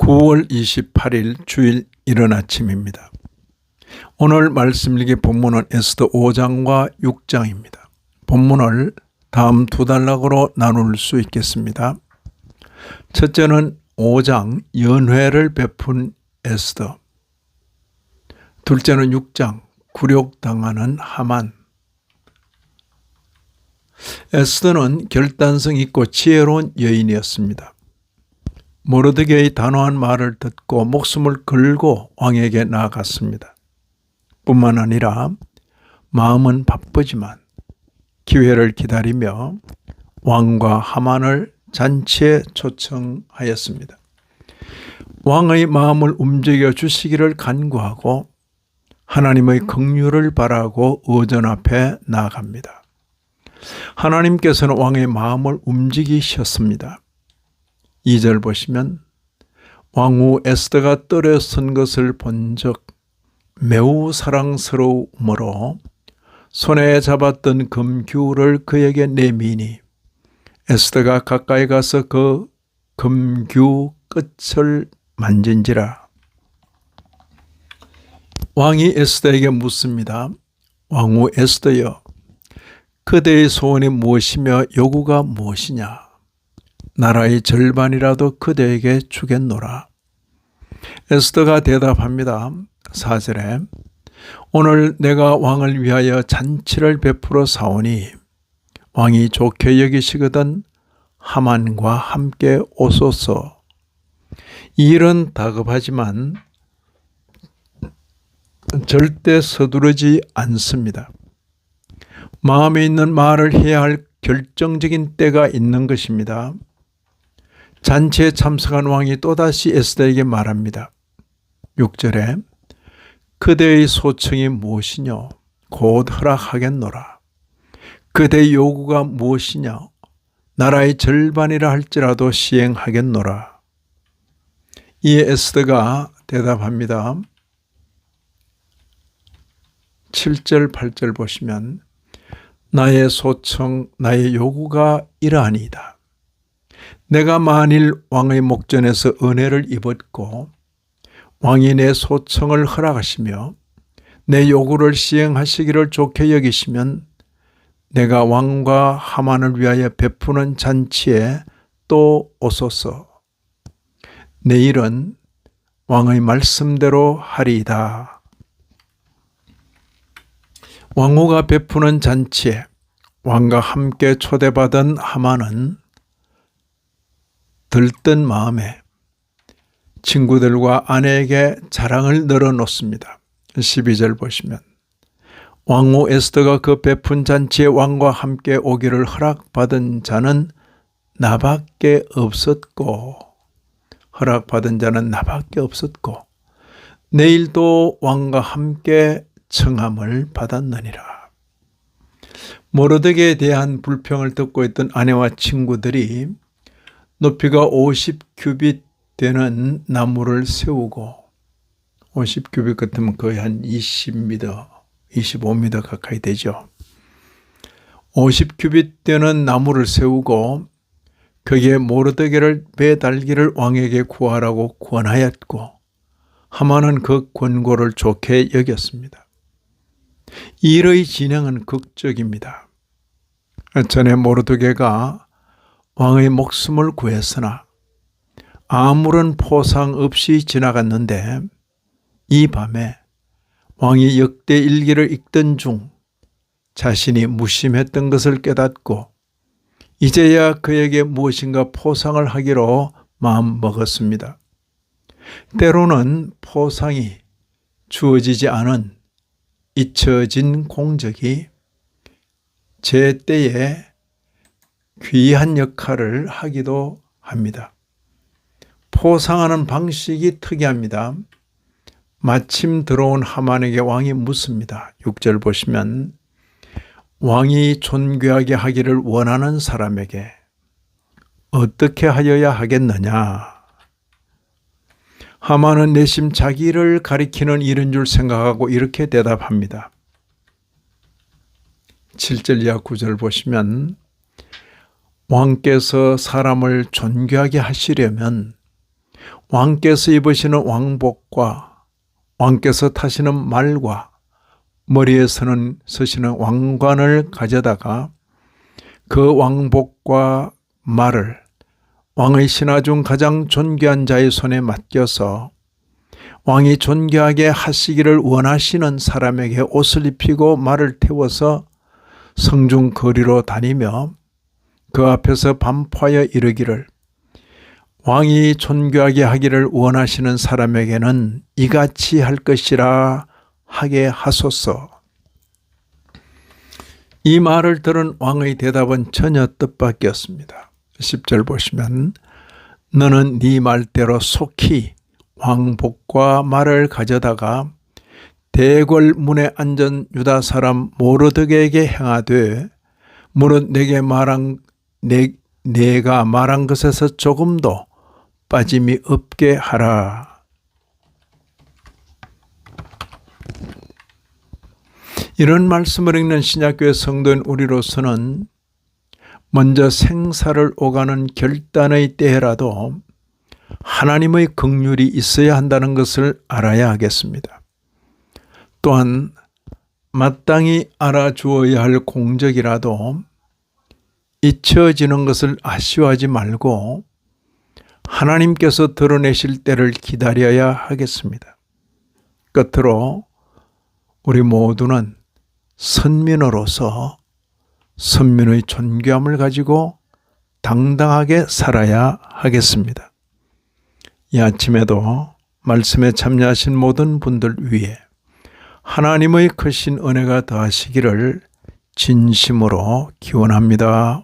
9월 28일 주일 이른 아침입니다. 오늘 말씀 읽기 본문은 에스더 5장과 6장입니다. 본문을 다음 두 단락으로 나눌 수 있겠습니다. 첫째는 5장 연회를 베푼 에스더, 둘째는 6장 굴욕당하는 하만. 에스더는 결단성 있고 지혜로운 여인이었습니다. 모르드게의 단호한 말을 듣고 목숨을 걸고 왕에게 나아갔습니다. 뿐만 아니라 마음은 바쁘지만 기회를 기다리며 왕과 하만을 잔치에 초청하였습니다. 왕의 마음을 움직여 주시기를 간구하고 하나님의 긍휼을 바라고 의전 앞에 나아갑니다. 하나님께서는 왕의 마음을 움직이셨습니다. 2절 보시면 왕후 에스더가 떨어 선 것을 본 적 매우 사랑스러우므로 손에 잡았던 금규를 그에게 내미니 에스더가 가까이 가서 그 금규 끝을 만진지라. 왕이 에스더에게 묻습니다. 왕후 에스더여, 그대의 소원이 무엇이며 요구가 무엇이냐? 나라의 절반이라도 그대에게 주겠노라. 에스더가 대답합니다. 4절에 오늘 내가 왕을 위하여 잔치를 베풀어 사오니 왕이 좋게 여기시거든 하만과 함께 오소서. 이 일은 다급하지만 절대 서두르지 않습니다. 마음에 있는 말을 해야 할 결정적인 때가 있는 것입니다. 잔치에 참석한 왕이 또다시 에스더에게 말합니다. 6절에 그대의 소청이 무엇이뇨? 곧 허락하겠노라. 그대의 요구가 무엇이냐? 나라의 절반이라 할지라도 시행하겠노라. 이에 에스더가 대답합니다. 7절 8절 보시면 나의 소청, 나의 요구가 이러하니이다. 내가 만일 왕의 목전에서 은혜를 입었고 왕이 내 소청을 허락하시며 내 요구를 시행하시기를 좋게 여기시면 내가 왕과 하만을 위하여 베푸는 잔치에 또 오소서. 내일은 왕의 말씀대로 하리이다. 왕후가 베푸는 잔치에 왕과 함께 초대받은 하만은 들뜬 마음에 친구들과 아내에게 자랑을 늘어놓습니다. 12절 보시면 왕후 에스더가 그 베푼 잔치에 왕과 함께 오기를 허락받은 자는 나밖에 없었고 내일도 왕과 함께 청함을 받았느니라. 모르드게에 대한 불평을 듣고 있던 아내와 친구들이 높이가 50규빗 되는 나무를 세우고 50규빗 같으면 거의 한 20m, 25m 가까이 되죠. 50규빗 되는 나무를 세우고 거기에 모르드게를 매달기를 왕에게 구하라고 권하였고 하만은 그 권고를 좋게 여겼습니다. 이 일의 진행은 극적입니다. 전에 모르드게가 왕의 목숨을 구했으나 아무런 포상 없이 지나갔는데 이 밤에 왕이 역대 일기를 읽던 중 자신이 무심했던 것을 깨닫고 이제야 그에게 무엇인가 포상을 하기로 마음먹었습니다. 때로는 포상이 주어지지 않은 잊혀진 공적이 제때에 귀한 역할을 하기도 합니다. 포상하는 방식이 특이합니다. 마침 들어온 하만에게 왕이 묻습니다. 6절 보시면 왕이 존귀하게 하기를 원하는 사람에게 어떻게 하여야 하겠느냐? 하만은 내심 자기를 가리키는 일인 줄 생각하고 이렇게 대답합니다. 7절 이하 9절 보시면 왕께서 사람을 존귀하게 하시려면 왕께서 입으시는 왕복과 왕께서 타시는 말과 머리에 서시는 왕관을 가져다가 그 왕복과 말을 왕의 신하 중 가장 존귀한 자의 손에 맡겨서 왕이 존귀하게 하시기를 원하시는 사람에게 옷을 입히고 말을 태워서 성중 거리로 다니며 그 앞에서 반포하여 이르기를 왕이 존귀하게 하기를 원하시는 사람에게는 이같이 할 것이라 하게 하소서. 이 말을 들은 왕의 대답은 전혀 뜻밖이었습니다. 10절 보시면 너는 네 말대로 속히 왕복과 말을 가져다가 대궐 문에 앉은 유다 사람 모르드게에게 행하되 무릇 내가 말한 것에서 조금도 빠짐이 없게 하라. 이런 말씀을 읽는 신약교회 성도인 우리로서는 먼저 생사를 오가는 결단의 때라도 하나님의 긍휼이 있어야 한다는 것을 알아야 하겠습니다. 또한 마땅히 알아주어야 할 공적이라도 잊혀지는 것을 아쉬워하지 말고 하나님께서 드러내실 때를 기다려야 하겠습니다. 끝으로 우리 모두는 선민으로서 선민의 존귀함을 가지고 당당하게 살아야 하겠습니다. 이 아침에도 말씀에 참여하신 모든 분들 위해 하나님의 크신 은혜가 더하시기를 진심으로 기원합니다.